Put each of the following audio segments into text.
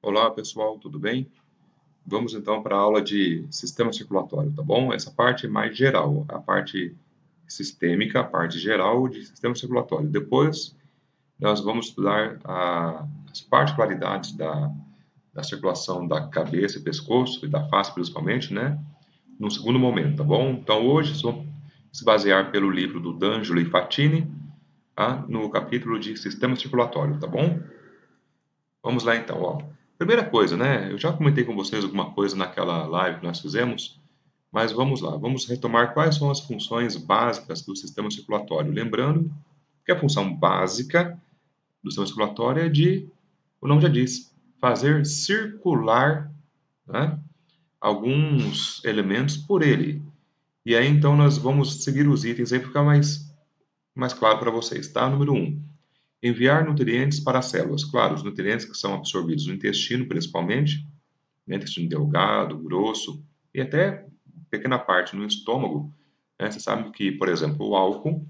Olá, pessoal, tudo bem? Vamos então para a aula de sistema circulatório, tá bom? Essa parte é mais geral, a parte sistêmica, a parte geral de sistema circulatório. Depois, nós vamos estudar as particularidades da circulação da cabeça e pescoço, e da face principalmente, né? Num segundo momento, tá bom? Então, hoje, vamos se basear pelo livro do D'Angelo e Fatini, tá? No capítulo de sistema circulatório, tá bom? Vamos lá então, ó. Primeira coisa, né? Eu já comentei com vocês alguma coisa naquela live que nós fizemos, mas vamos lá, vamos retomar quais são as funções básicas do sistema circulatório. Lembrando que a função básica do sistema circulatório é de, o nome já diz, fazer circular, né, alguns elementos por ele. E aí então nós vamos seguir os itens aí para ficar mais claro para vocês, tá? Número um, enviar nutrientes para as células. Claro, os nutrientes que são absorvidos no intestino, principalmente, né, intestino delgado, grosso, e até pequena parte no estômago. Né? Você sabe que, por exemplo, o álcool,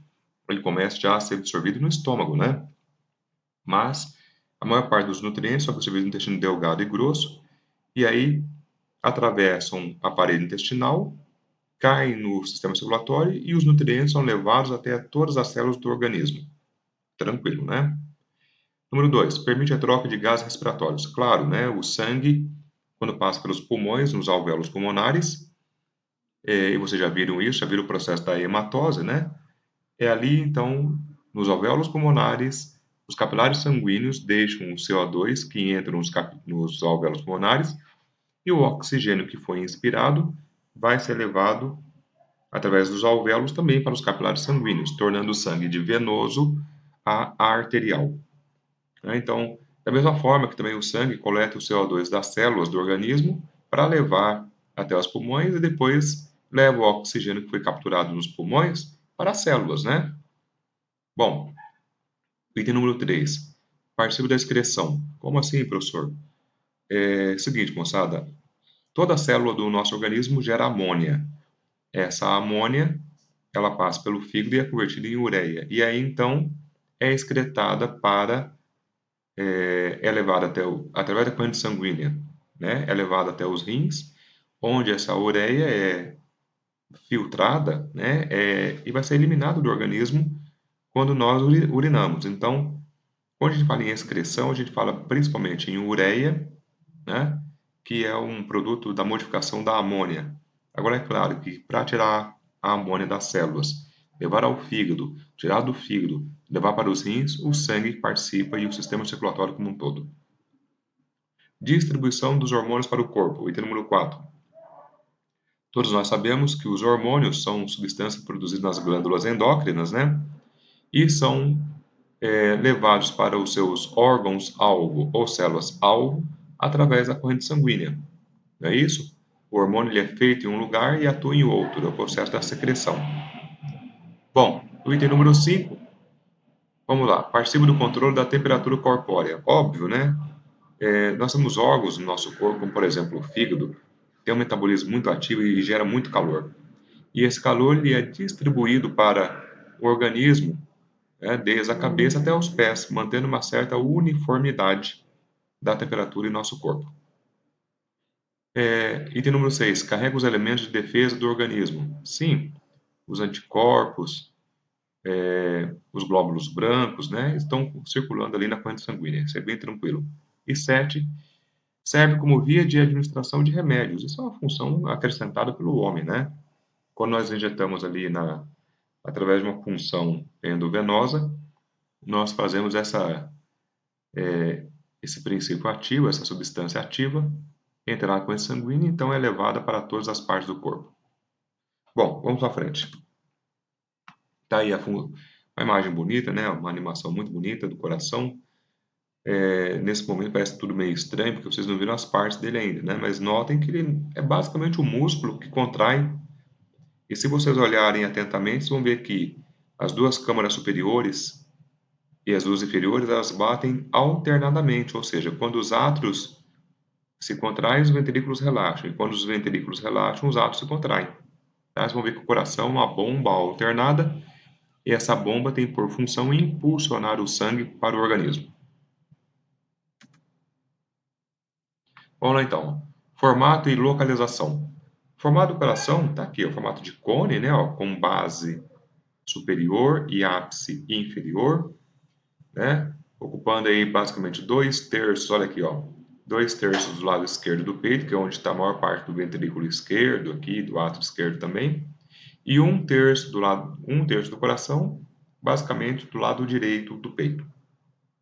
ele começa já a ser absorvido no estômago, né? Mas a maior parte dos nutrientes são absorvidos no intestino delgado e grosso, e aí atravessam a parede intestinal, caem no sistema circulatório e os nutrientes são levados até todas as células do organismo. Tranquilo, né? Número 2, permite a troca de gases respiratórios. Claro, né? O sangue, quando passa pelos pulmões, nos alvéolos pulmonares, e vocês já viram isso, já viram o processo da hematose, né? É ali, então, nos alvéolos pulmonares, os capilares sanguíneos deixam o CO2 que entra nos alvéolos pulmonares e o oxigênio que foi inspirado vai ser levado através dos alvéolos também para os capilares sanguíneos, tornando o sangue de venoso a arterial. Né? Então, da mesma forma que também o sangue coleta o CO2 das células do organismo para levar até os pulmões e depois leva o oxigênio que foi capturado nos pulmões para as células, né? Bom, item número 3. Participo da excreção. Como assim, professor? É o seguinte, moçada. Toda célula do nosso organismo gera amônia. Essa amônia, ela passa pelo fígado e é convertida em ureia. E aí, então, é excretada para é levada através da corrente sanguínea, né? É levada até os rins, onde essa ureia é filtrada, né? E vai ser eliminada do organismo quando nós urinamos. Então, quando a gente fala em excreção, a gente fala principalmente em ureia, né? Que é um produto da modificação da amônia. Agora, é claro que para tirar a amônia das células, levar ao fígado, tirar do fígado, levar para os rins, o sangue participa e o sistema circulatório como um todo. Distribuição dos hormônios para o corpo. Item número 4. Todos nós sabemos que os hormônios são substâncias produzidas nas glândulas endócrinas, né? E são levados para os seus órgãos-alvo ou células-alvo através da corrente sanguínea. Não é isso? O hormônio ele é feito em um lugar e atua em outro, é o processo da secreção. Bom, o item número 5, vamos lá. Participa do controle da temperatura corpórea. Óbvio, né? Nós temos órgãos no nosso corpo, como por exemplo o fígado, tem um metabolismo muito ativo e gera muito calor. E esse calor ele é distribuído para o organismo, né, desde a cabeça até os pés, mantendo uma certa uniformidade da temperatura em nosso corpo. Item número 6. Carrega os elementos de defesa do organismo. Sim, os anticorpos, os glóbulos brancos, né, estão circulando ali na corrente sanguínea. Isso é bem tranquilo. E 7. Serve como via de administração de remédios. Isso é uma função acrescentada pelo homem, né? Quando nós injetamos ali através de uma punção endovenosa, nós fazemos esse princípio ativo, essa substância ativa, entrar na corrente sanguínea, então é levada para todas as partes do corpo. Bom, vamos para frente. Tá aí uma imagem bonita, né? Uma animação muito bonita do coração. Nesse momento parece tudo meio estranho, porque vocês não viram as partes dele ainda, né? Mas notem que ele é basicamente o músculo que contrai. E se vocês olharem atentamente, vocês vão ver que as duas câmaras superiores e as duas inferiores, elas batem alternadamente, ou seja, quando os átrios se contraem, os ventrículos relaxam, e quando os ventrículos relaxam, os átrios se contraem. Tá? Vocês vão ver que o coração é uma bomba alternada, e essa bomba tem por função impulsionar o sangue para o organismo. Vamos lá então. Formato e localização. O formato do coração está aqui, o formato de cone, né, ó, com base superior e ápice inferior, né, ocupando aí basicamente 2/3, olha aqui, ó, 2/3 do lado esquerdo do peito, que é onde está a maior parte do ventrículo esquerdo aqui, do átrio esquerdo também, e 1/3 do lado, 1/3 do coração, basicamente do lado direito do peito,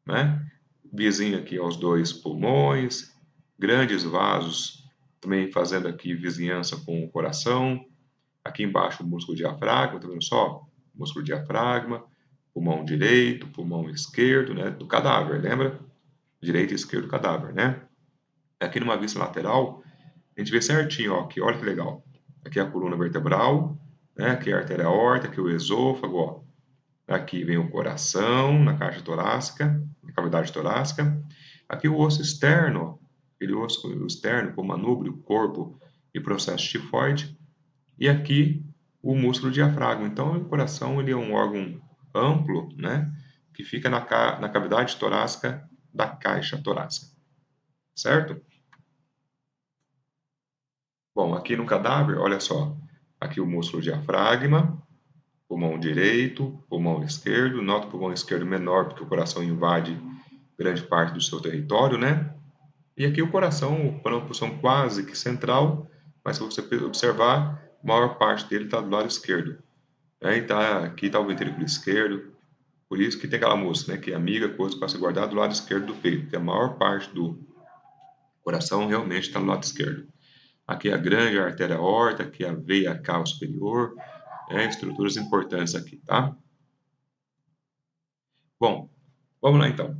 né? Vizinho aqui aos dois pulmões, grandes vasos também fazendo aqui vizinhança com o coração. Aqui embaixo o músculo diafragma, tá vendo só? Músculo diafragma, pulmão direito, pulmão esquerdo, né? Do cadáver, lembra? Direito e esquerdo do cadáver, né? Aqui numa vista lateral, a gente vê certinho, ó, aqui, olha que legal. Aqui é a coluna vertebral, né? Aqui é a artéria aorta, aqui é o esôfago, ó. Aqui vem o coração, na caixa torácica, na cavidade torácica. Aqui o osso externo, aquele osso externo com manúbrio, corpo e processo tifoide. E aqui o músculo diafragma. Então, o coração ele é um órgão amplo, né, que fica na cavidade torácica da caixa torácica, certo? Bom, aqui no cadáver, olha só, aqui o músculo diafragma, pulmão direito, pulmão esquerdo. Nota o pulmão esquerdo menor, porque o coração invade grande parte do seu território, né? E aqui o coração ocupa uma posição quase que central, mas se você observar, a maior parte dele está do lado esquerdo. Né? E tá, aqui está o ventrículo esquerdo, por isso que tem aquela música, né? Que amiga, coisa para se guardar do lado esquerdo do peito, porque a maior parte do coração realmente está do lado esquerdo. Aqui é a grande artéria aorta, aqui é a veia cava superior, estruturas importantes aqui, tá? Bom, vamos lá então.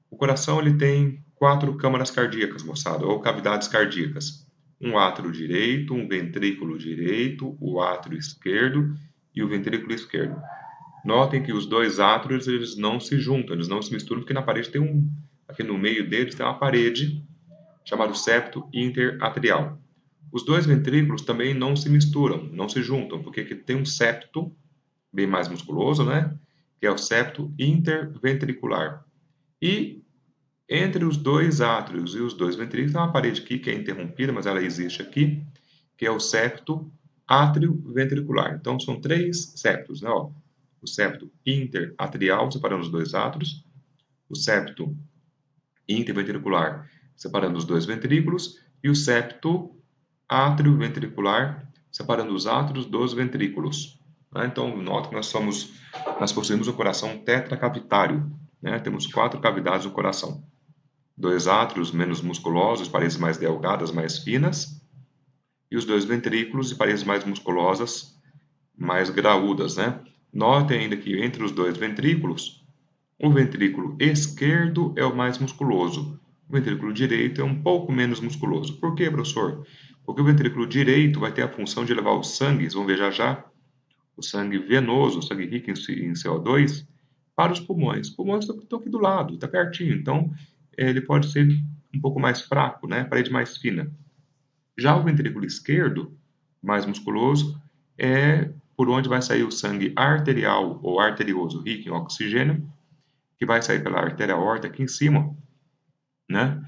O coração ele tem 4 câmaras cardíacas, moçada, ou cavidades cardíacas. Um átrio direito, um ventrículo direito, o átrio esquerdo e o ventrículo esquerdo. Notem que os dois átrios eles não se juntam, eles não se misturam, porque na parede tem aqui no meio deles tem uma parede chamada septo interatrial. Os dois ventrículos também não se misturam, não se juntam, porque aqui tem um septo bem mais musculoso, né? Que é o septo interventricular. E entre os dois átrios e os dois ventrículos tem uma parede aqui que é interrompida, mas ela existe aqui, que é o septo átrio-ventricular. Então são 3 septos, né? Ó, o septo interatrial, separando os dois átrios, o septo interventricular, separando os dois ventrículos, e o septo átrio-ventricular, separando os átrios dos ventrículos. Né? Então, nota que nós possuímos o coração tetracavitário, né? Temos 4 cavidades no coração. 2 átrios menos musculosos, paredes mais delgadas, mais finas, e os 2 ventrículos de paredes mais musculosas, mais graúdas, né? Notem ainda que entre os 2 ventrículos, o ventrículo esquerdo é o mais musculoso, o ventrículo direito é um pouco menos musculoso. Por quê, professor? Porque o ventrículo direito vai ter a função de levar o sangue, vocês vão ver já já, o sangue venoso, o sangue rico em CO2, para os pulmões. Os pulmões estão aqui do lado, está pertinho, então ele pode ser um pouco mais fraco, né? Parede mais fina. Já o ventrículo esquerdo, mais musculoso, é por onde vai sair o sangue arterial ou arterioso rico em oxigênio, que vai sair pela artéria aorta aqui em cima, né?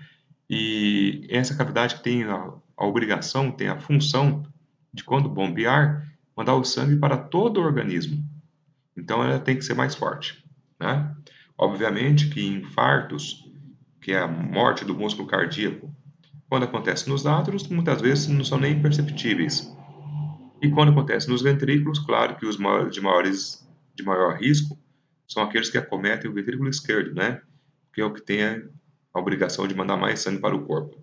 E essa cavidade que tem a obrigação, tem a função de, quando bombear, mandar o sangue para todo o organismo. Então, ela tem que ser mais forte, né? Obviamente que infartos, que é a morte do músculo cardíaco, quando acontece nos átrios, muitas vezes não são nem perceptíveis. E quando acontece nos ventrículos, claro que os de maior risco são aqueles que acometem o ventrículo esquerdo, né? Que é o que tem a obrigação de mandar mais sangue para o corpo.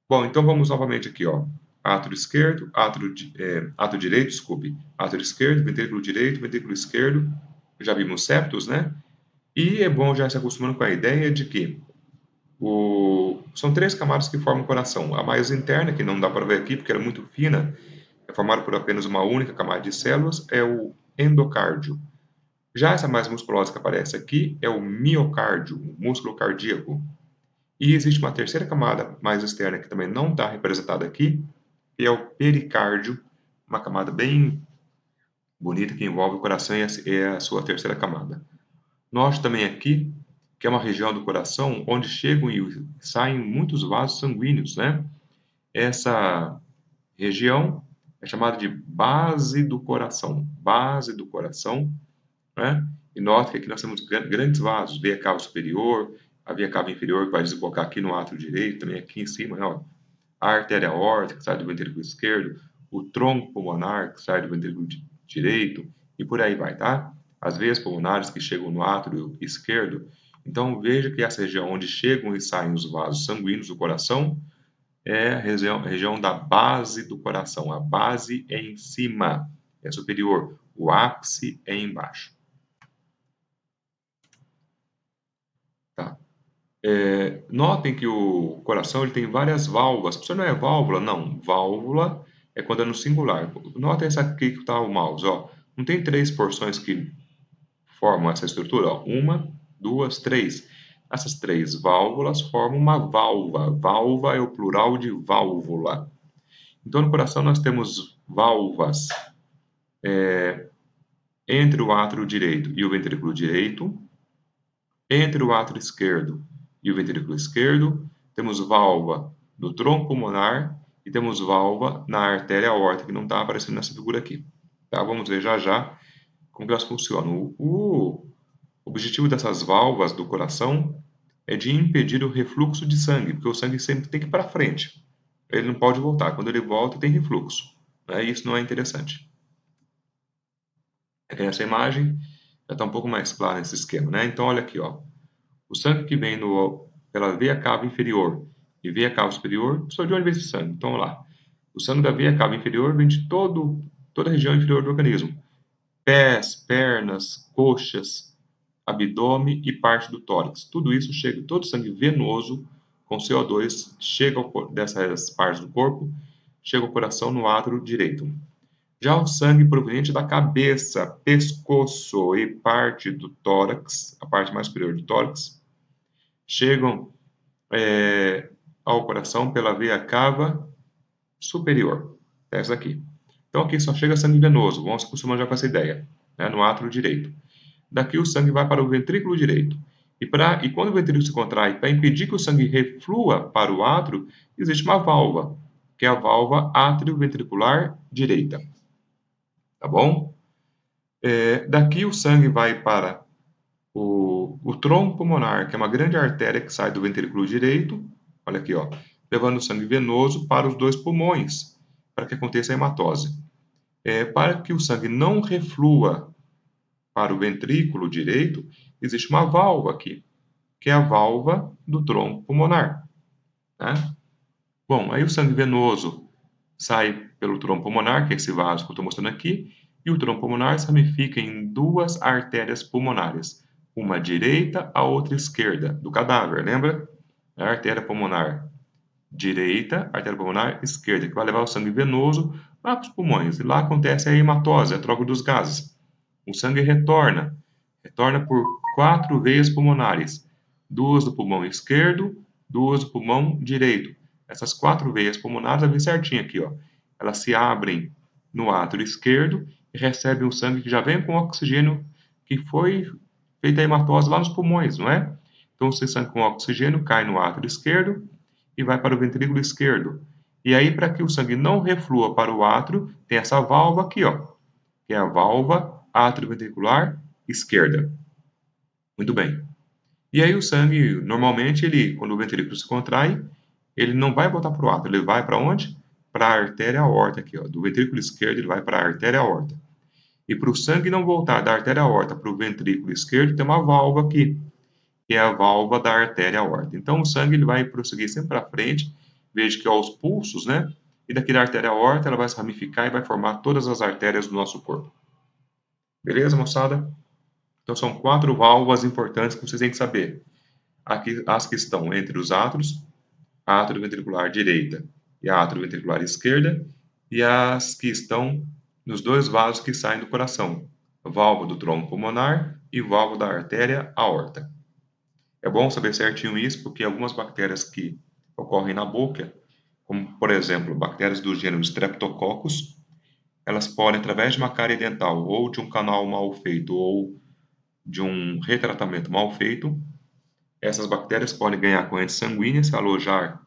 Bom, então vamos novamente aqui, ó. Átrio esquerdo, átrio direito, desculpe. Átrio esquerdo, ventrículo esquerdo. Já vimos septos, né? E é bom já se acostumando com a ideia de que são 3 camadas que formam o coração. A mais interna, que não dá para ver aqui porque ela é muito fina, é formada por apenas uma única camada de células, é o endocárdio. Já essa mais musculosa que aparece aqui é o miocárdio, o músculo cardíaco. E existe uma terceira camada mais externa que também não está representada aqui, que é o pericárdio, uma camada bem bonita que envolve o coração e é a sua terceira camada. Note também aqui que é uma região do coração onde chegam e saem muitos vasos sanguíneos, né? Essa região é chamada de base do coração, né? E note que aqui nós temos grandes vasos, veia cava superior, a veia cava inferior que vai desembocar aqui no átrio direito, também aqui em cima, né, ó, a artéria aórtica que sai do ventrículo esquerdo, o tronco pulmonar que sai do ventrículo direito e por aí vai, tá? As veias pulmonares que chegam no átrio esquerdo. Então veja que essa região onde chegam e saem os vasos sanguíneos do coração é a região da base do coração. A base é em cima, é superior. O ápice é embaixo. Tá? Notem que o coração ele tem várias válvulas. Isso não é válvula? Não. Válvula é quando é no singular. Notem essa aqui que está o mouse. Ó. Não tem três porções que formam essa estrutura? Ó. Uma, duas, três. Essas três válvulas formam uma válvula. Válvula é o plural de válvula. Então, no coração nós temos válvulas entre o átrio direito e o ventrículo direito, entre o átrio esquerdo e o ventrículo esquerdo, temos válvula no tronco pulmonar e temos válvula na artéria aórtica, que não está aparecendo nessa figura aqui. Tá? Vamos ver já já como que elas funcionam. O objetivo dessas válvulas do coração é de impedir o refluxo de sangue, porque o sangue sempre tem que ir para frente. Ele não pode voltar. Quando ele volta, tem refluxo. Né? Isso não é interessante. Essa imagem já está um pouco mais clara nesse esquema, né? Então, olha aqui, ó. O sangue que vem pela veia cava inferior e veia cava superior, só de onde vem esse sangue? Então, olha lá. O sangue da veia cava inferior vem de toda a região inferior do organismo. Pés, pernas, coxas, abdômen e parte do tórax. Tudo isso chega, todo o sangue venoso com CO2 chega dessas partes do corpo, chega ao coração no átrio direito. Já o sangue proveniente da cabeça, pescoço e parte do tórax, a parte mais superior do tórax, chegam ao coração pela veia cava superior. Essa aqui. Então aqui só chega sangue venoso, vamos acostumar já com essa ideia, né, no átrio direito. Daqui o sangue vai para o ventrículo direito. E quando o ventrículo se contrai, para impedir que o sangue reflua para o átrio, existe uma válvula, que é a válvula átrio-ventricular direita. Tá bom? Daqui o sangue vai para o tronco pulmonar, que é uma grande artéria que sai do ventrículo direito, olha aqui, ó, levando o sangue venoso para os dois pulmões, para que aconteça a hematose. Para que o sangue não reflua para o ventrículo direito, existe uma válvula aqui, que é a válvula do tronco pulmonar. Tá? Bom, aí o sangue venoso sai pelo tronco pulmonar, que é esse vaso que eu estou mostrando aqui, e o tronco pulmonar se ramifica em duas artérias pulmonares, uma direita, a outra esquerda, do cadáver, lembra? A artéria pulmonar direita, artéria pulmonar esquerda, que vai levar o sangue venoso lá para os pulmões, e lá acontece a hematose, a troca dos gases. O sangue retorna por 4 veias pulmonares, duas do pulmão esquerdo, duas do pulmão direito. Essas 4 veias pulmonares, vem certinho aqui, ó. Elas se abrem no átrio esquerdo e recebem o sangue que já vem com oxigênio, que foi feita a hematose lá nos pulmões, não é? Então, esse sangue com oxigênio cai no átrio esquerdo e vai para o ventrículo esquerdo. E aí, para que o sangue não reflua para o átrio, tem essa válvula aqui, ó, que é a válvula atrioventricular esquerda. Muito bem. E aí o sangue, normalmente, quando o ventrículo se contrai, ele não vai voltar para o átrio, ele vai para onde? Para a artéria aorta aqui, ó. Do ventrículo esquerdo ele vai para a artéria aorta. E para o sangue não voltar da artéria aorta para o ventrículo esquerdo, tem uma válvula aqui, que é a válvula da artéria aorta. Então o sangue ele vai prosseguir sempre para frente, veja que aos pulsos, né? E daqui da artéria aorta ela vai se ramificar e vai formar todas as artérias do nosso corpo. Beleza, moçada? Então são 4 válvulas importantes que vocês têm que saber. Aqui, as que estão entre os átrios, a átrio ventricular direita e a átrio ventricular esquerda, e as que estão nos dois vasos que saem do coração, válvula do tronco pulmonar e válvula da artéria aorta. É bom saber certinho isso, porque algumas bactérias que ocorrem na boca, como por exemplo, bactérias do gênero Streptococcus, elas podem, através de uma cárie dental ou de um canal mal feito ou de um retratamento mal feito, Essas bactérias podem ganhar corrente sanguínea, se alojar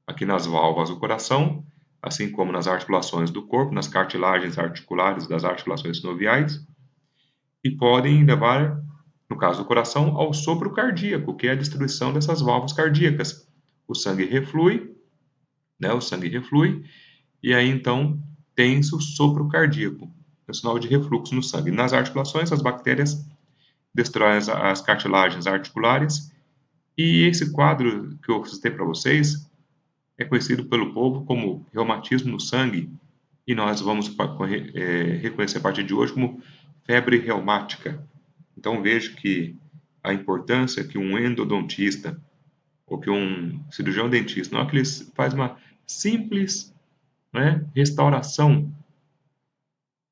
aqui nas válvulas do coração, assim como nas articulações do corpo, nas cartilagens articulares das articulações sinoviais, e podem levar, no caso do coração, ao sopro cardíaco, que é a destruição dessas válvulas cardíacas. O sangue reflui, né? O sangue reflui, e aí então tem-se o sopro cardíaco, é um sinal de refluxo no sangue. Nas articulações, as bactérias destroem as cartilagens articulares, e esse quadro que eu citei para vocês é conhecido pelo povo como reumatismo no sangue, e nós vamos reconhecer a partir de hoje como febre reumática. Então vejo que a importância que um endodontista ou que um cirurgião dentista, não é que ele faz uma simples, né, restauração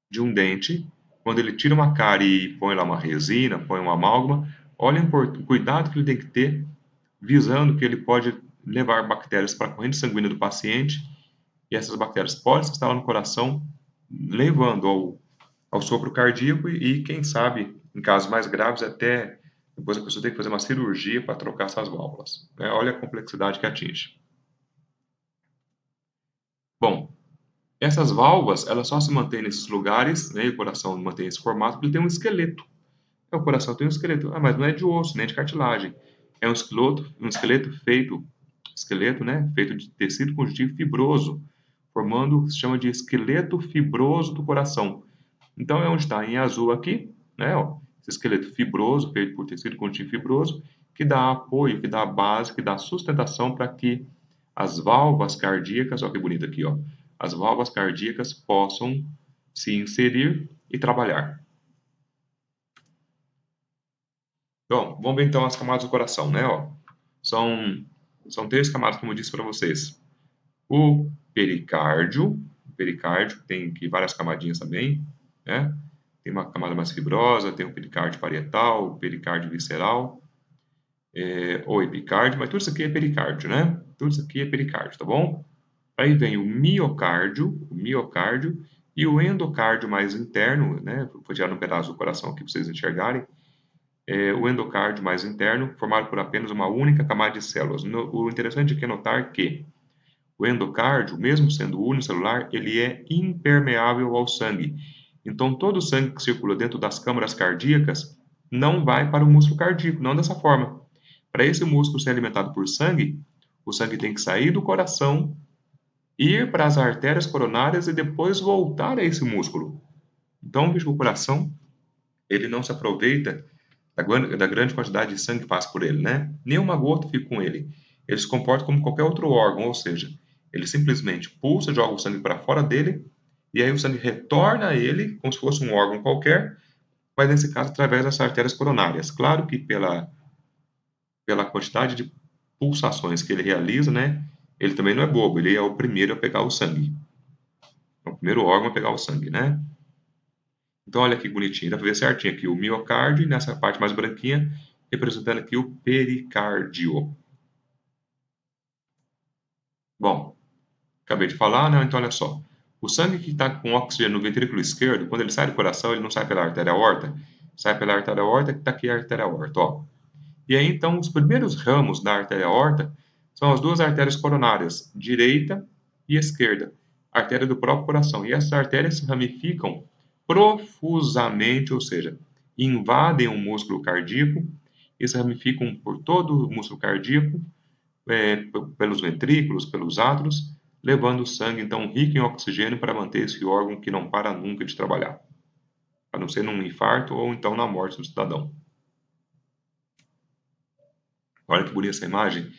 de um dente, quando ele tira uma cárie e põe lá uma resina, põe uma amálgama, olha o cuidado que ele tem que ter, visando que ele pode levar bactérias para a corrente sanguínea do paciente, e essas bactérias podem se instalar no coração, levando ao sopro cardíaco e, quem sabe, em casos mais graves, até depois a pessoa tem que fazer uma cirurgia para trocar essas válvulas, né? Olha a complexidade que atinge. Bom, essas válvulas, elas só se mantêm nesses lugares, né, e o coração mantém esse formato, porque ele tem um esqueleto. O coração tem um esqueleto, mas não é de osso, nem de cartilagem. É um esqueleto feito, né, feito de tecido conjuntivo fibroso, formando o que se chama de esqueleto fibroso do coração. Então, é onde está em azul aqui, né, ó, esse esqueleto fibroso, feito por tecido conjuntivo fibroso, que dá apoio, que dá base, que dá sustentação para que as válvulas cardíacas, ó que bonito aqui, ó, as válvulas cardíacas possam se inserir e trabalhar. Bom, vamos ver então as camadas do coração, né? Ó, são, são três camadas, como eu disse para vocês. O pericárdio tem aqui várias camadinhas também, né? Tem uma camada mais fibrosa, tem o pericárdio parietal, o pericárdio visceral, ou epicárdio, mas tudo isso aqui é pericárdio, né? Tudo isso aqui é pericárdio, tá bom? Aí vem o miocárdio e o endocárdio mais interno, né? Vou tirar um pedaço do coração aqui para vocês enxergarem. O endocárdio mais interno, formado por apenas uma única camada de células. O interessante aqui é notar que o endocárdio, mesmo sendo unicelular, ele é impermeável ao sangue. Então, todo o sangue que circula dentro das câmaras cardíacas não vai para o músculo cardíaco, não dessa forma. Para esse músculo ser alimentado por sangue, o sangue tem que sair do coração, ir para as artérias coronárias e depois voltar a esse músculo. Então, veja que o coração, ele não se aproveita da grande quantidade de sangue que passa por ele, né? Nenhuma gota fica com ele. Ele se comporta como qualquer outro órgão, ou seja, ele simplesmente pulsa, joga o sangue para fora dele, e aí o sangue retorna a ele, como se fosse um órgão qualquer, mas nesse caso através das artérias coronárias. Claro que pela quantidade de pulsações que ele realiza, né? Ele também não é bobo, ele é o primeiro a pegar o sangue. É o primeiro órgão a pegar o sangue, né? Então, olha que bonitinho, dá para ver certinho aqui o miocárdio, e nessa parte mais branquinha, representando aqui o pericárdio. Bom, acabei de falar, né? Então, olha só. O sangue que está com oxigênio no ventrículo esquerdo, quando ele sai do coração, ele não sai pela artéria aorta, sai pela artéria aorta, que está aqui a artéria aorta, ó. E aí, então, os primeiros ramos da artéria aorta são as duas artérias coronárias, direita e esquerda, artéria do próprio coração. E essas artérias se ramificam profusamente, ou seja, invadem o músculo cardíaco e se ramificam por todo o músculo cardíaco, pelos ventrículos, pelos átrios, levando o sangue, então, rico em oxigênio para manter esse órgão que não para nunca de trabalhar, a não ser num infarto ou então na morte do cidadão. Olha que bonita essa imagem.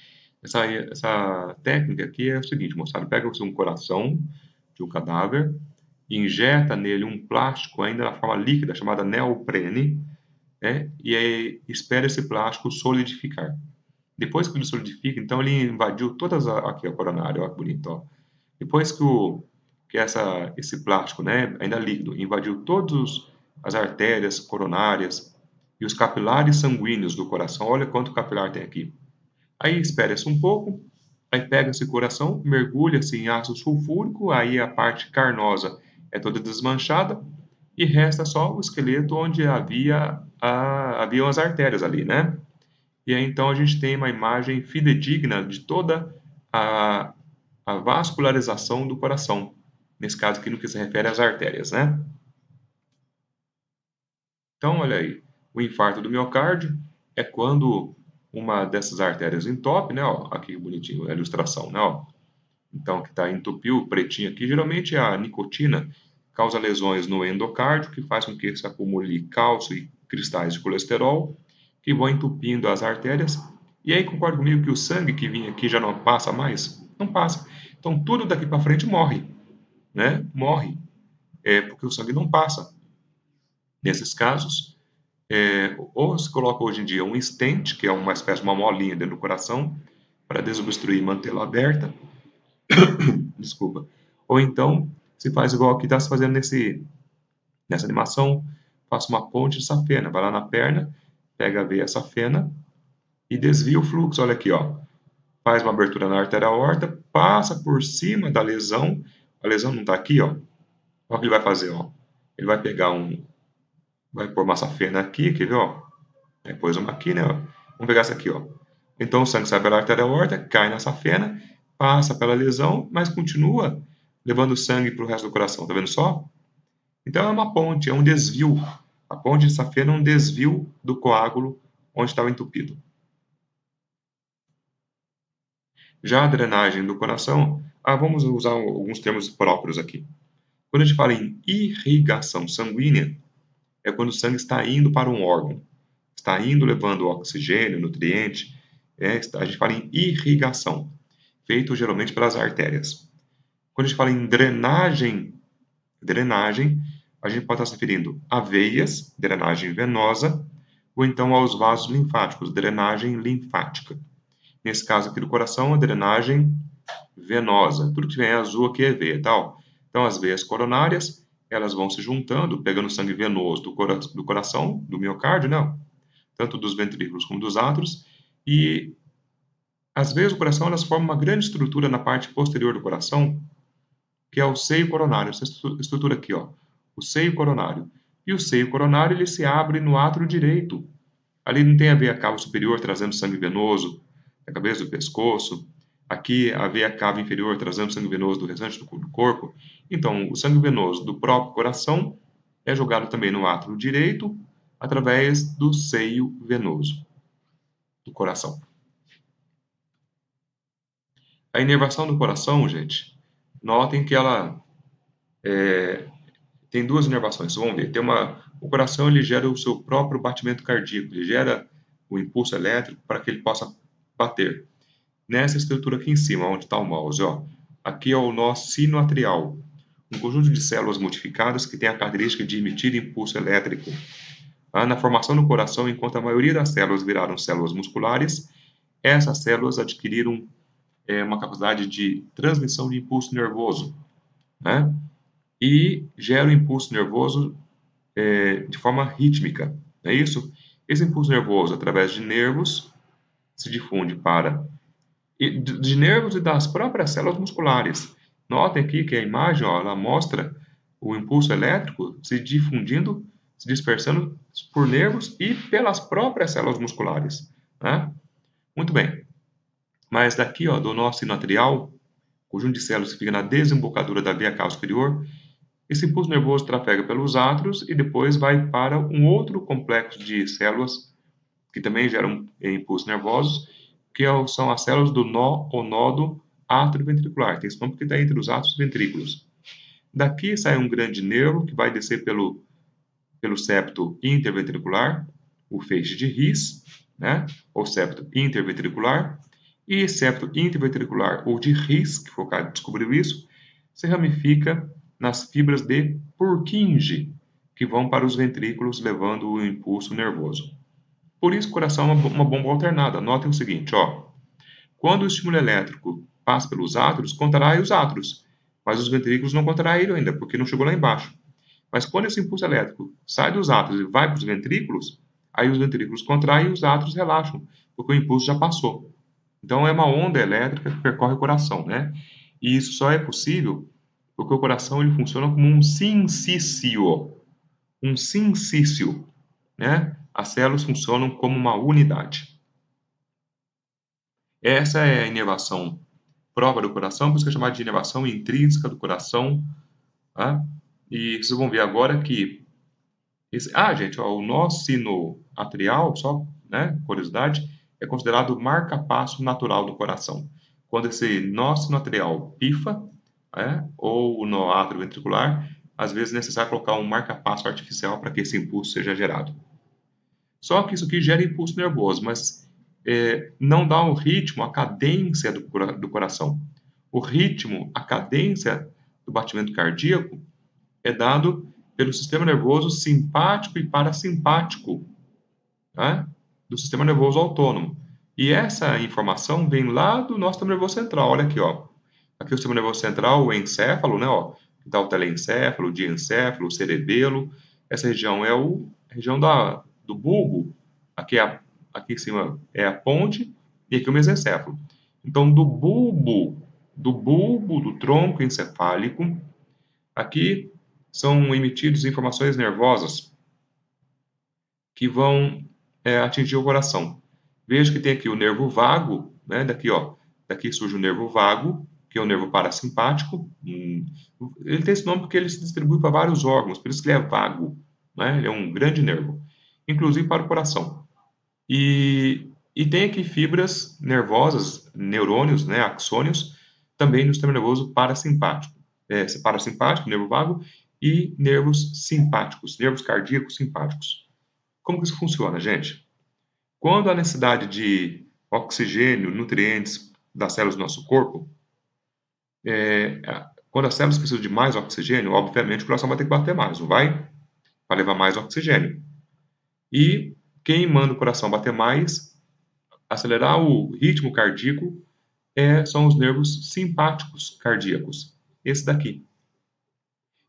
Essa técnica aqui é o seguinte, moçada, pega um coração de um cadáver, injeta nele um plástico ainda na forma líquida, chamada neoprene, né? E aí espera esse plástico solidificar. Depois que ele solidifica, então ele invadiu todas aqui a coronária, olha que bonito, ó. Depois que esse plástico, né, ainda líquido, invadiu todas as artérias coronárias e os capilares sanguíneos do coração, olha quanto capilar tem aqui. Aí espera-se um pouco, aí pega esse coração, mergulha-se em ácido sulfúrico, aí a parte carnosa é toda desmanchada e resta só o esqueleto onde haviam as artérias ali, né? E aí, então, a gente tem uma imagem fidedigna de toda a vascularização do coração. Nesse caso aqui, no que se refere às artérias, né? Então, olha aí, o infarto do miocárdio é quando uma dessas artérias entope, né? Ó, aqui bonitinho a ilustração, né? Ó. Então, que está entupiu, o pretinho aqui, geralmente a nicotina causa lesões no endocárdio, que faz com que se acumule cálcio e cristais de colesterol, que vão entupindo as artérias. E aí, concorda comigo que o sangue que vinha aqui já não passa mais? Não passa. Então, tudo daqui para frente morre, né? Morre, porque o sangue não passa. Nesses casos, ou se coloca hoje em dia um stent, que é uma espécie de uma molinha dentro do coração, para desobstruir e mantê-la aberta, desculpa. Ou então, se faz igual aqui está se fazendo nessa animação, faça uma ponte de safena, vai lá na perna, pega a veia safena e desvia o fluxo, olha aqui, ó. Faz uma abertura na artéria aorta, passa por cima da lesão, a lesão não está aqui, ó. Olha o que ele vai fazer, ó. Ele vai pegar vai pôr uma safena aqui, quer ver, ó? Aí pôs uma aqui, né, ó. Vamos pegar essa aqui, ó. Então o sangue sai pela artéria aorta, cai na safena, passa pela lesão, mas continua levando sangue para o resto do coração, tá vendo só? Então é uma ponte, é um desvio. A ponte de safena é um desvio do coágulo onde estava entupido. Já a drenagem do coração, vamos usar alguns termos próprios aqui. Quando a gente fala em irrigação sanguínea, é quando o sangue está indo para um órgão, está indo levando oxigênio, nutriente, a gente fala em irrigação, feito geralmente pelas artérias. Quando a gente fala em drenagem, a gente pode estar se referindo a veias, drenagem venosa, ou então aos vasos linfáticos, drenagem linfática. Nesse caso aqui do coração, a drenagem venosa. Tudo que vem azul aqui é veia, tal. Então, as veias coronárias, elas vão se juntando, pegando sangue venoso do coração, do miocárdio, né? Tanto dos ventrículos como dos átrios, e as veias do coração, elas formam uma grande estrutura na parte posterior do coração, que é o seio coronário, essa estrutura aqui, ó, o seio coronário. E o seio coronário, ele se abre no átrio direito. Ali não tem a veia cava superior trazendo sangue venoso da cabeça do pescoço. Aqui a veia cava inferior trazendo sangue venoso do restante do corpo. Então, o sangue venoso do próprio coração é jogado também no átrio direito através do seio venoso do coração. A inervação do coração, gente, notem que ela tem duas inervações. Vamos ver. O coração ele gera o seu próprio batimento cardíaco, ele gera o impulso elétrico para que ele possa bater. Nessa estrutura aqui em cima, onde está o mouse, ó, aqui é o nó sinoatrial, um conjunto de células modificadas que tem a característica de emitir impulso elétrico. Na formação do coração, enquanto a maioria das células viraram células musculares, essas células adquiriram uma capacidade de transmissão de impulso nervoso, né? E gera o impulso nervoso de forma rítmica, não é isso? Esse impulso nervoso, através de nervos, se difunde para de nervos e das próprias células musculares. Notem aqui que a imagem, ó, ela mostra o impulso elétrico se difundindo, se dispersando por nervos e pelas próprias células musculares, né? Muito bem. Mas daqui, ó, do nó sinoatrial, conjunto de células que fica na desembocadura da veia cava superior, esse impulso nervoso trafega pelos átrios e depois vai para um outro complexo de células que também geram impulsos nervosos, que são as células do nó ou nódo atrioventricular. Tem esse nome porque está entre os átrios e ventriculos. Daqui sai um grande nervo que vai descer pelo septo interventricular, o feixe de His, né? Ou septo interventricular. E septo interventricular ou de His, que foi o cara que descobriu isso, se ramifica nas fibras de Purkinje, que vão para os ventrículos levando o impulso nervoso. Por isso, o coração é uma bomba alternada. Notem o seguinte, ó. Quando o estímulo elétrico passa pelos átrios, contrai os átrios, mas os ventrículos não contraíram ainda, porque não chegou lá embaixo. Mas quando esse impulso elétrico sai dos átrios e vai para os ventrículos, aí os ventrículos contraem e os átrios relaxam, porque o impulso já passou. Então é uma onda elétrica que percorre o coração, né? E isso só é possível porque o coração ele funciona como um sincício, né? As células funcionam como uma unidade. Essa é a inervação própria do coração, por isso que é chamada de inervação intrínseca do coração, tá? E vocês vão ver agora que gente, ó, o nó sino atrial, só, né, curiosidade, é considerado o marca-passo natural do coração. Quando esse nó sino atrial pifa, ou o nó atrioventricular, às vezes é necessário colocar um marca-passo artificial para que esse impulso seja gerado. Só que isso aqui gera impulso nervoso, mas não dá o ritmo, a cadência do coração. O ritmo, a cadência do batimento cardíaco é dado pelo sistema nervoso simpático e parasimpático, né, do sistema nervoso autônomo. E essa informação vem lá do nosso sistema nervoso central. Olha aqui, ó. Aqui o sistema nervoso central, o encéfalo, né, ó, que dá o telencéfalo, o diencéfalo, o cerebelo. Essa região é a região do bulbo. Aqui em cima é a ponte e aqui o mesencéfalo. Então, do bulbo do tronco encefálico, aqui são emitidas informações nervosas que vão atingir o coração. Veja que tem aqui o nervo vago, né? Daqui surge o nervo vago, que é o nervo parasimpático. Ele tem esse nome porque ele se distribui para vários órgãos, por isso que ele é vago, né? Ele é um grande nervo, inclusive para o coração. E tem aqui fibras nervosas, neurônios, né? Axônios, também no sistema nervoso parasimpático. Parasimpático, nervo vago, e nervos simpáticos, nervos cardíacos simpáticos. Como que isso funciona, gente? Quando a necessidade de oxigênio, nutrientes das células do nosso corpo, quando as células precisam de mais oxigênio, obviamente o coração vai ter que bater mais, não vai? Para levar mais oxigênio. E quem manda o coração bater mais, acelerar o ritmo cardíaco, são os nervos simpáticos cardíacos, esse daqui,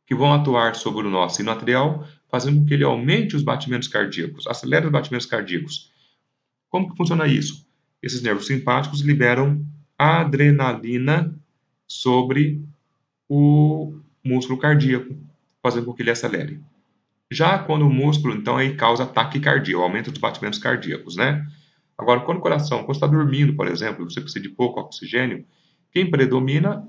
que vão atuar sobre o nosso sino atrial, fazendo com que ele aumente os batimentos cardíacos, acelere os batimentos cardíacos. Como que funciona isso? Esses nervos simpáticos liberam adrenalina sobre o músculo cardíaco, fazendo com que ele acelere. Já quando o músculo, então, aí causa taquicardia, o aumento dos batimentos cardíacos, né? Agora, quando o coração, quando está dormindo, por exemplo, você precisa de pouco oxigênio, quem predomina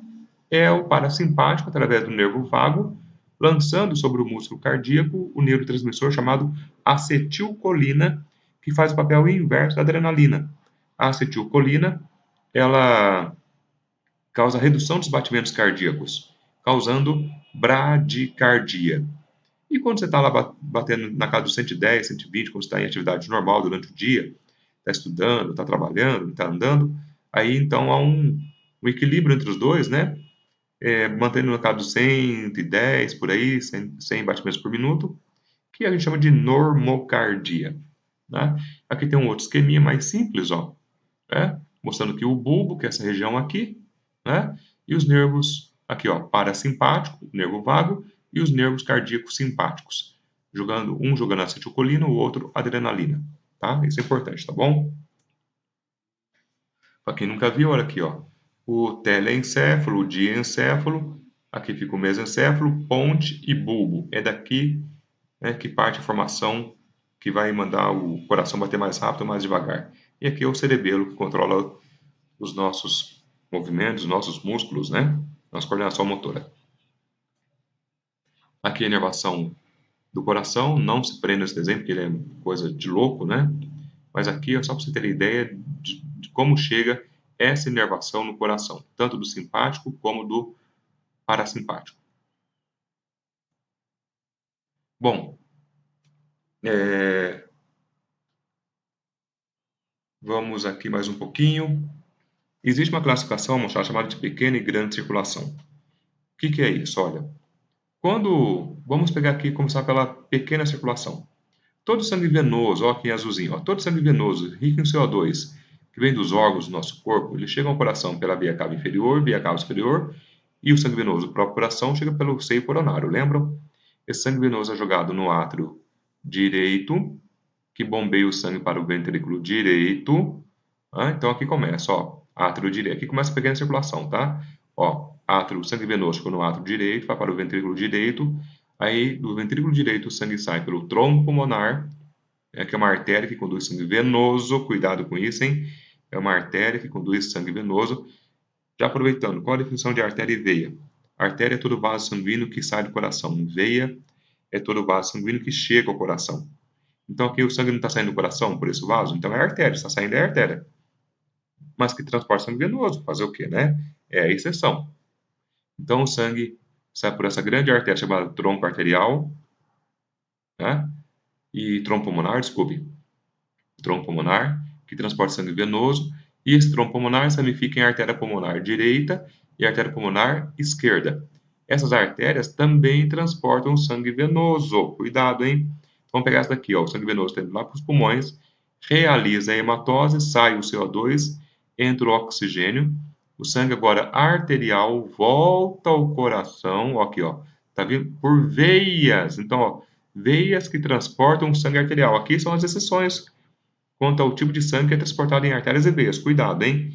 é o parasimpático, através do nervo vago, lançando sobre o músculo cardíaco o neurotransmissor chamado acetilcolina, que faz o papel inverso da adrenalina. A acetilcolina, ela causa redução dos batimentos cardíacos, causando bradicardia. E quando você está lá batendo na casa dos 110, 120, quando você está em atividade normal durante o dia, está estudando, está trabalhando, está andando, aí então há um equilíbrio entre os dois, né? Mantendo no casa dos 110, por aí, 100 batimentos por minuto, que a gente chama de normocardia. Né? Aqui tem um outro esqueminha mais simples, ó, mostrando que o bulbo, que é essa região aqui, né? E os nervos aqui, ó, parasimpático, nervo vago, e os nervos cardíacos simpáticos, jogando acetilcolina, o outro adrenalina, tá? Isso é importante, tá bom? Para quem nunca viu, olha aqui, ó, o telencéfalo, o diencéfalo, aqui fica o mesencéfalo, ponte e bulbo. É daqui, né, que parte a informação que vai mandar o coração bater mais rápido ou mais devagar. E aqui é o cerebelo, que controla os nossos movimentos, os nossos músculos, né? Nossa coordenação motora. Aqui a inervação do coração, não se prenda nesse desenho, porque ele é coisa de louco, né? Mas aqui é só para você ter ideia de como chega essa inervação no coração, tanto do simpático como do parasimpático. Bom, vamos aqui mais um pouquinho. Existe uma classificação chamada de pequena e grande circulação. O que é isso? Olha, vamos pegar aqui e começar pela pequena circulação. Todo sangue venoso, ó, aqui em azulzinho, ó, todo sangue venoso rico em CO2, que vem dos órgãos do nosso corpo, ele chega ao coração pela via cava inferior, via cava superior, e o sangue venoso do próprio coração chega pelo seio coronário, lembram? Esse sangue venoso é jogado no átrio direito, que bombeia o sangue para o ventrículo direito. Então aqui começa, ó, átrio direito. Aqui começa a pequena circulação, tá? Ó, sangue venoso chegou no átrio direito, vai para o ventrículo direito. Aí, do ventrículo direito, o sangue sai pelo tronco pulmonar, que é uma artéria que conduz sangue venoso, cuidado com isso, hein? é uma artéria que conduz sangue venoso. Já aproveitando, qual a definição de artéria e veia? Artéria é todo vaso sanguíneo que sai do coração. Veia é todo vaso sanguíneo que chega ao coração. Então aqui o sangue não está saindo do coração por esse vaso, então é artéria, está saindo é artéria. Mas que transporta sangue venoso, fazer o quê, né? É a exceção. Então o sangue sai por essa grande artéria chamada tronco arterial, né? E tronco pulmonar, desculpe, tronco pulmonar, que transporta sangue venoso, e esse tronco pulmonar se ramifica em artéria pulmonar direita e artéria pulmonar esquerda. Essas artérias também transportam sangue venoso. Cuidado, hein? Vamos pegar essa daqui, ó, o sangue venoso está indo lá para os pulmões, realiza a hematose, sai o CO2, entra o oxigênio, o sangue agora arterial volta ao coração, ó, aqui, ó, tá vindo por veias. Então, ó, veias que transportam sangue arterial. Aqui são as exceções quanto ao tipo de sangue que é transportado em artérias e veias. Cuidado, hein?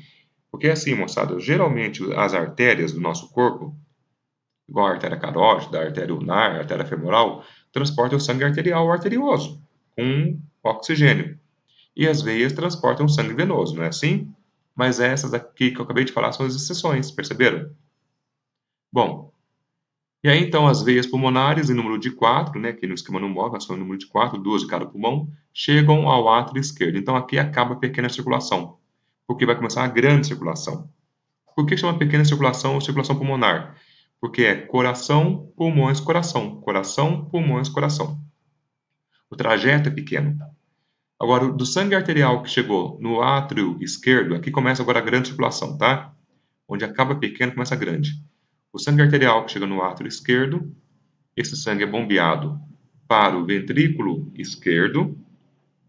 Porque assim, moçada, geralmente as artérias do nosso corpo, igual a artéria carótida, a artéria ulnar, a artéria femoral, transportam o sangue arterial ou arterioso, com oxigênio. E as veias transportam sangue venoso, não é assim? Mas essas aqui que eu acabei de falar são as exceções, perceberam? Bom, e aí então as veias pulmonares, em número de 4, né, que no esquema não mostra, são em número de 4, 2 de cada pulmão, chegam ao átrio esquerdo. Então aqui acaba a pequena circulação, porque vai começar a grande circulação. Por que chama pequena circulação ou circulação pulmonar? Porque é coração, pulmões, coração. Coração, pulmões, coração. O trajeto é pequeno. Agora, do sangue arterial que chegou no átrio esquerdo, aqui começa agora a grande circulação, tá? Onde acaba pequeno, começa a grande. O sangue arterial que chega no átrio esquerdo, esse sangue é bombeado para o ventrículo esquerdo.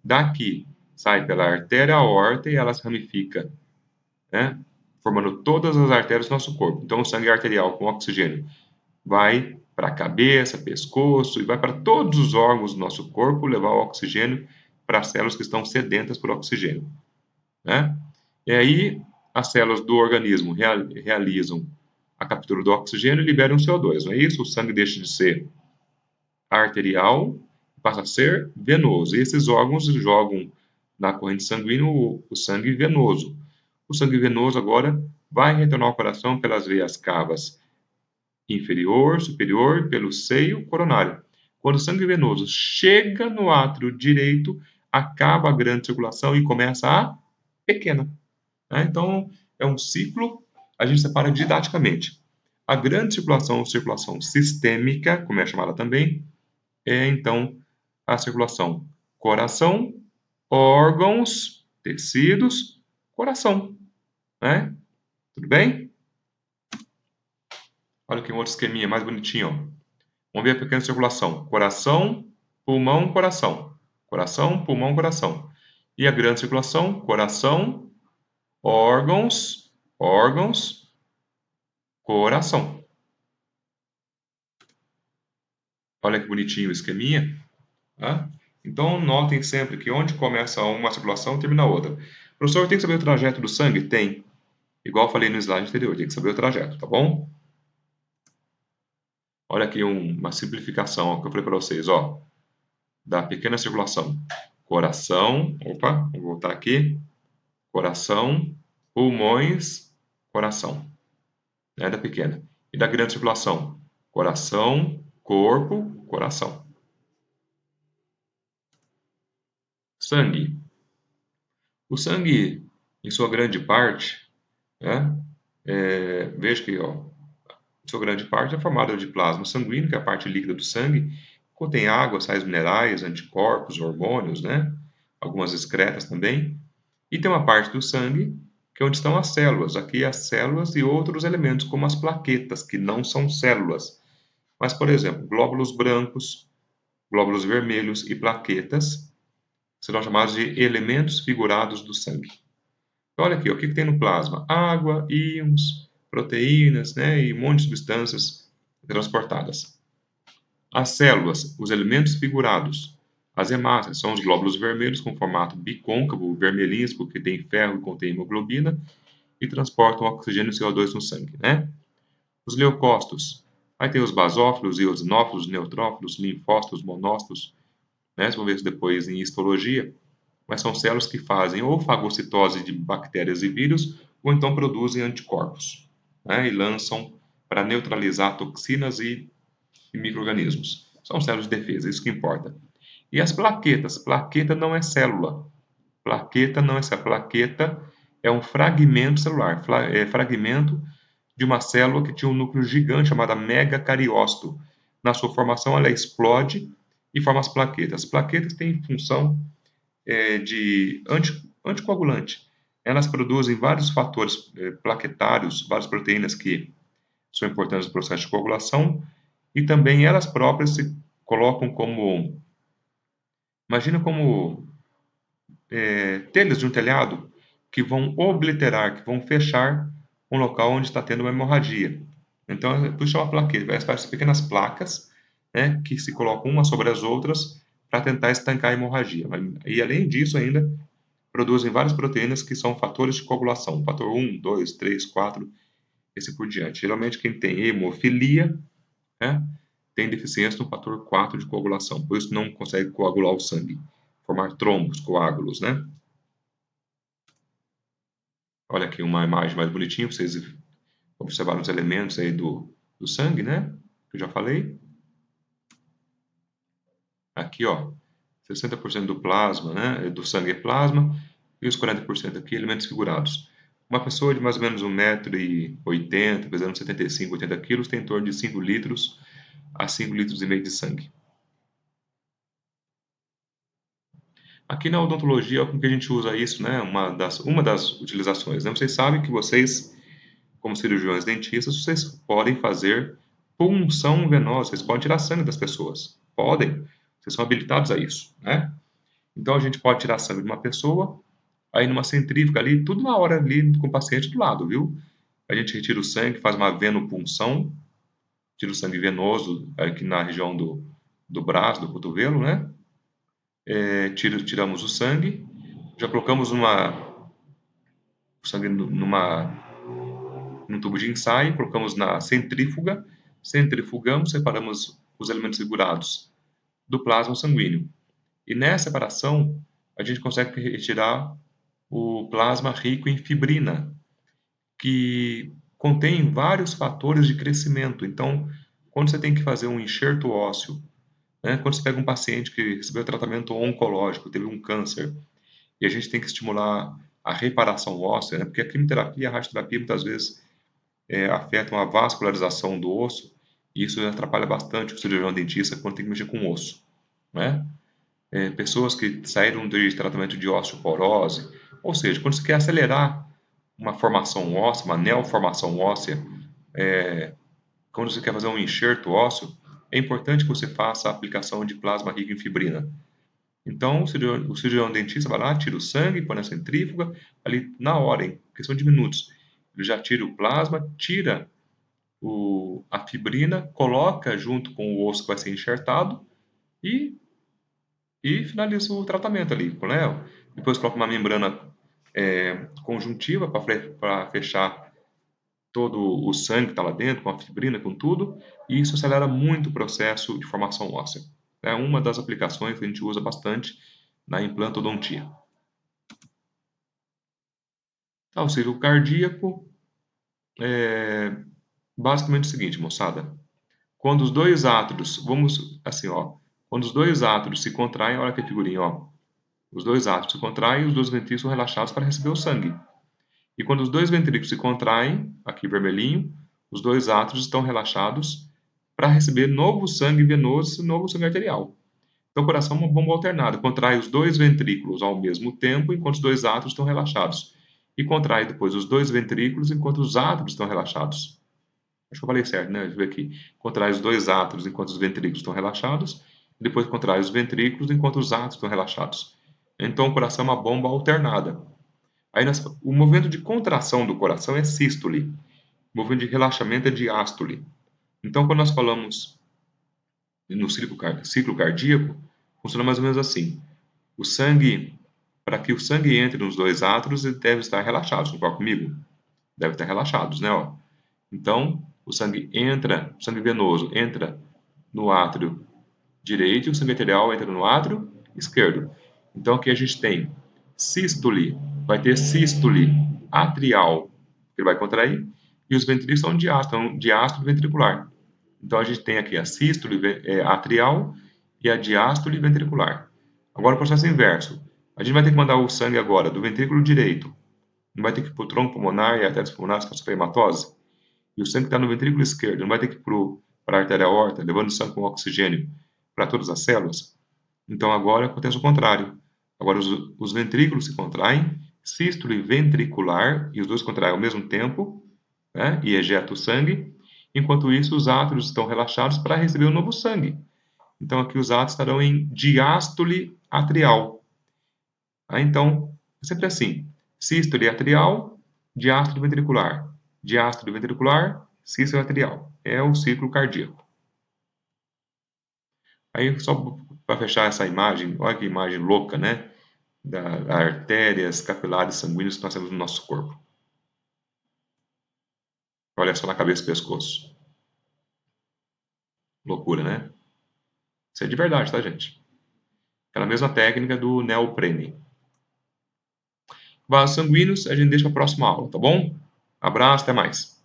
Daqui sai pela artéria aorta e ela se ramifica, né? Formando todas as artérias do nosso corpo. Então, o sangue arterial com oxigênio vai para a cabeça, pescoço e vai para todos os órgãos do nosso corpo levar o oxigênio para as células que estão sedentas por oxigênio, né? E aí as células do organismo realizam a captura do oxigênio e liberam o CO2, não é isso? O sangue deixa de ser arterial e passa a ser venoso. E esses órgãos jogam na corrente sanguínea o sangue venoso. O sangue venoso agora vai retornar ao coração pelas veias cavas inferior, superior, pelo seio coronário. Quando o sangue venoso chega no átrio direito, acaba a grande circulação e começa a pequena, né? Então, é um ciclo, a gente separa didaticamente. A grande circulação, ou circulação sistêmica, como é chamada também, é então a circulação coração, órgãos, tecidos, coração, né? Tudo bem? Olha aqui um outro esqueminha mais bonitinho, ó. Vamos ver a pequena circulação. Coração, pulmão, coração. Coração, pulmão, coração. E a grande circulação, coração, órgãos, órgãos, coração. Olha que bonitinho o esqueminha. Tá? Então, notem sempre que onde começa uma circulação, termina a outra. Professor, tem que saber o trajeto do sangue? Tem. Igual eu falei no slide anterior, tem que saber o trajeto, tá bom? Olha aqui uma simplificação ó, que eu falei para vocês, ó, da pequena circulação. Coração, opa, vou voltar aqui. Coração, pulmões, coração, né, da pequena. E da grande circulação, coração, corpo, coração. Sangue. O sangue, em sua grande parte, né, veja que, ó, em sua grande parte é formado de plasma sanguíneo, que é a parte líquida do sangue, contém água, sais minerais, anticorpos, hormônios, né, algumas excretas também. E tem uma parte do sangue que é onde estão as células. Aqui as células e outros elementos, como as plaquetas, que não são células. Mas, por exemplo, glóbulos brancos, glóbulos vermelhos e plaquetas serão chamados de elementos figurados do sangue. Então, olha aqui, o que tem no plasma? Água, íons, proteínas, né, e um monte de substâncias transportadas. As células, os elementos figurados. As hemácias são os glóbulos vermelhos com formato bicôncavo, vermelhinhos, porque tem ferro e contém hemoglobina, e transportam oxigênio e CO2 no sangue, né? Os leucócitos. Aí tem os basófilos, eosinófilos, neutrófilos, linfócitos, monócitos, né? Vocês vão ver isso depois em histologia. mas são células que fazem ou fagocitose de bactérias e vírus, ou então produzem anticorpos, né, e lançam para neutralizar toxinas e micro-organismos. São células de defesa, isso que importa. E as plaquetas? Plaqueta não é célula. Plaqueta não é célula. Plaqueta é um fragmento celular, é fragmento de uma célula que tinha um núcleo gigante chamado megacariócito. Na sua formação, ela explode e forma as plaquetas. As plaquetas têm função de anticoagulante. Elas produzem vários fatores plaquetários, várias proteínas que são importantes no processo de coagulação, e também elas próprias se colocam como, imagina como telhas de um telhado que vão obliterar, que vão fechar um local onde está tendo uma hemorragia. Então, por isso chama plaqueta. Essas pequenas placas, né, que se colocam umas sobre as outras para tentar estancar a hemorragia. E além disso, ainda produzem várias proteínas que são fatores de coagulação, fator 1, 2, 3, 4, e assim por diante. Geralmente, quem tem hemofilia, né, tem deficiência no fator 4 de coagulação, por isso não consegue coagular o sangue, formar trombos, coágulos, né? Olha aqui uma imagem mais bonitinha para vocês observarem os elementos aí do sangue, né? Que eu já falei. Aqui, ó, 60% do plasma, né? Do sangue é plasma e os 40% aqui elementos figurados. Uma pessoa de mais ou menos 1,80 m, pesando 75, 80 quilos, tem em torno de 5 litros a 5 litros e meio de sangue. Aqui na odontologia é como que a gente usa isso, né? Uma das utilizações, né? Vocês sabem que vocês, como cirurgiões dentistas, vocês podem fazer punção venosa, vocês podem tirar sangue das pessoas. Podem, vocês são habilitados a isso, né? Então a gente pode tirar sangue de uma pessoa, aí numa centrífuga ali, tudo na hora ali com o paciente do lado, viu? A gente retira o sangue, faz uma venopunção, tira o sangue venoso aqui na região do braço, do cotovelo, né? Tiramos o sangue, já colocamos o sangue num tubo de ensaio, colocamos na centrífuga, centrifugamos, separamos os elementos figurados do plasma sanguíneo. E nessa separação, a gente consegue retirar o plasma rico em fibrina, que contém vários fatores de crescimento. Então, quando você tem que fazer um enxerto ósseo, né, quando você pega um paciente que recebeu tratamento oncológico, teve um câncer, e a gente tem que estimular a reparação óssea, né, porque a quimioterapia e a radioterapia muitas vezes afetam a vascularização do osso, e isso atrapalha bastante o cirurgião dentista quando tem que mexer com o osso, né? Pessoas que saíram de tratamento de osteoporose, ou seja, quando você quer acelerar uma formação óssea, uma neoformação óssea, quando você quer fazer um enxerto ósseo, é importante que você faça a aplicação de plasma rico em fibrina. Então, o cirurgião dentista vai lá, tira o sangue, põe na centrífuga, ali na hora, em questão de minutos. Ele já tira o plasma, tira a fibrina, coloca junto com o osso que vai ser enxertado e, e finaliza o tratamento ali, né? Depois coloca uma membrana conjuntiva para fechar todo o sangue que está lá dentro, com a fibrina, com tudo, e isso acelera muito o processo de formação óssea. É uma das aplicações que a gente usa bastante na implantodontia. Auxílio cardíaco é basicamente o seguinte, moçada. Quando os dois átrios, vamos assim, ó, quando os dois átrios se contraem, olha que figurinha, ó. Os dois átrios se contraem e os dois ventrículos são relaxados para receber o sangue. E quando os dois ventrículos se contraem, aqui vermelhinho, os dois átrios estão relaxados para receber novo sangue venoso e novo sangue arterial. Então, o coração é uma bomba alternada, contrai os dois ventrículos ao mesmo tempo, enquanto os dois átrios estão relaxados. E contrai depois os dois ventrículos enquanto os átrios estão relaxados. Acho que eu falei certo, né? Deixa eu ver aqui. Contrai os dois átrios enquanto os ventrículos estão relaxados, e depois contrai os ventrículos enquanto os átrios estão relaxados. Então, o coração é uma bomba alternada. Aí, o movimento de contração do coração é sístole, o movimento de relaxamento é diástole. Então, quando nós falamos no ciclo cardíaco, funciona mais ou menos assim. O sangue, para que o sangue entre nos dois átrios, ele deve estar relaxado. Concorda comigo? Deve estar relaxados, né? Ó. Então, o sangue entra, o sangue venoso entra no átrio direito e o sangue arterial entra no átrio esquerdo. Então aqui a gente tem sístole, vai ter sístole atrial, que ele vai contrair, e os ventrículos são diástole ventricular. Então a gente tem aqui a sístole atrial e a diástole ventricular. Agora o processo inverso. A gente vai ter que mandar o sangue agora do ventrículo direito, não vai ter que ir para o tronco pulmonar e artérias pulmonares para sofrer hematose. E o sangue que está no ventrículo esquerdo não vai ter que ir para a artéria aorta, levando sangue com oxigênio para todas as células. Então agora acontece o contrário. Agora os ventrículos se contraem, sístole ventricular, e os dois contraem ao mesmo tempo, né, e ejeta o sangue. Enquanto isso, os átrios estão relaxados para receber o novo sangue. Então aqui os átrios estarão em diástole atrial. Então, é sempre assim: sístole atrial, diástole ventricular. Diástole ventricular, sístole atrial. É o ciclo cardíaco. Aí, só para fechar essa imagem, olha que imagem louca, né? Das artérias, capilares sanguíneos que nós temos no nosso corpo. Olha só na cabeça e pescoço. Loucura, né? Isso é de verdade, tá, gente? Aquela mesma técnica do neoprene. Vasos sanguíneos a gente deixa para a próxima aula, tá bom? Abraço, até mais.